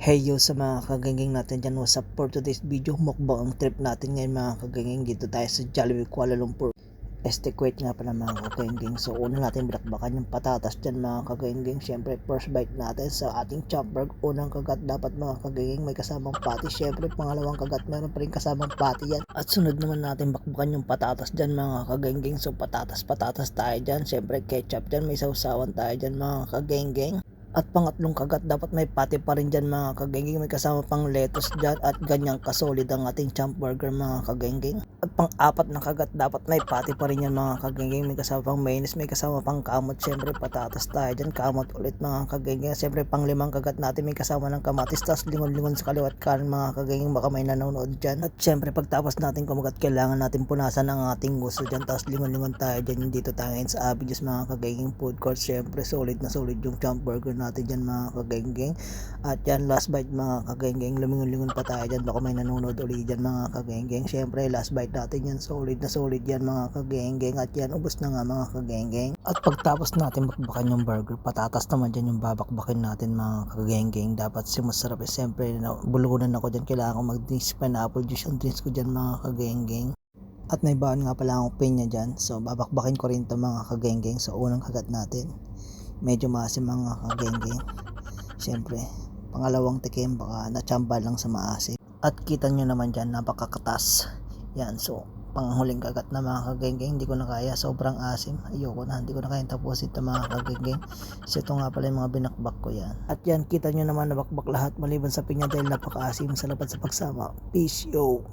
Hey yo sa mga kagengeng natin dyan, what's up for today's video? Mukbang ang trip natin ngayon mga kagengeng. Dito tayo sa Jollibee Kuala Lumpur. Kuwait nga pala mga kagengeng. So una natin binakbakan yung patatas dyan mga kagengeng. Siyempre first bite natin sa ating chopper. Unang kagat dapat mga kagengeng may kasamang patty. Siyempre pangalawang kagat meron pa rin kasamang patty yan. At sunod naman natin bakbakan yung patatas dyan mga kagengeng. So patatas tayo dyan. Siyempre ketchup dyan, may sausawan tayo dyan mga kagengeng. At pangatlong kagat dapat may pati pa rin dyan mga kagengeng, may kasama pang lettuce dyan at ganyang kasolid ang ating champ burger mga kagengeng. At pang-apat na kagat dapat may pati pa rin yan mga kagengeng, may kasama pang mayonnaise, may kasama pang kamot. Siyempre patatas tayo dyan, kamot ulit mga kagengeng. Siyempre pang-limang kagat natin may kasama ng kamatis, tas lingon-lingon sa kaliwat kanan mga kagengeng, baka may nanonood dyan. At siyempre pagtapos natin kumagat kailangan natin punasan ang ating gusto dyan, tas lingon-lingon tayo dyan. Dito tayo ngayon sa Abidjo's mga kagengeng food court. Siyempre solid na solid yung champ burger natin dyan mga kagengeng. At yan last bite mga kagengeng, lumingon-lingon pa tayo dyan, baka may nanonood ulit dyan mga kagengeng. Siyempre last bite natin yan, solid na solid yan mga kagengeng. At yan ubos na nga mga kagengeng. At pagtapos natin bakbakan yung burger, patatas naman dyan yung babakbakin natin mga kagengeng. Dapat si masarap siyempre bulunan ako dyan, kailangan ko mag-drinks pineapple juice yung drinks ko dyan mga kagengeng. At may baon nga pala akong pinya dyan, so babakbakin ko rin ito mga kagengeng. So unang kagat natin medyo maasim mga kagengeng. Siyempre pangalawang tikim baka natsamba lang sa maasim. At kita nyo naman dyan napakakatas yan. So panghuling kagat na mga kagengeng, hindi ko na kaya, sobrang asim, ayoko na, hindi ko na kaya tapusin ito mga kagengeng. So ito nga pala yung mga binakbak ko yan. At yan kita nyo naman nabakbak lahat maliban sa pinya dahil napakaasim. Salamat sa pagsama, peace yo.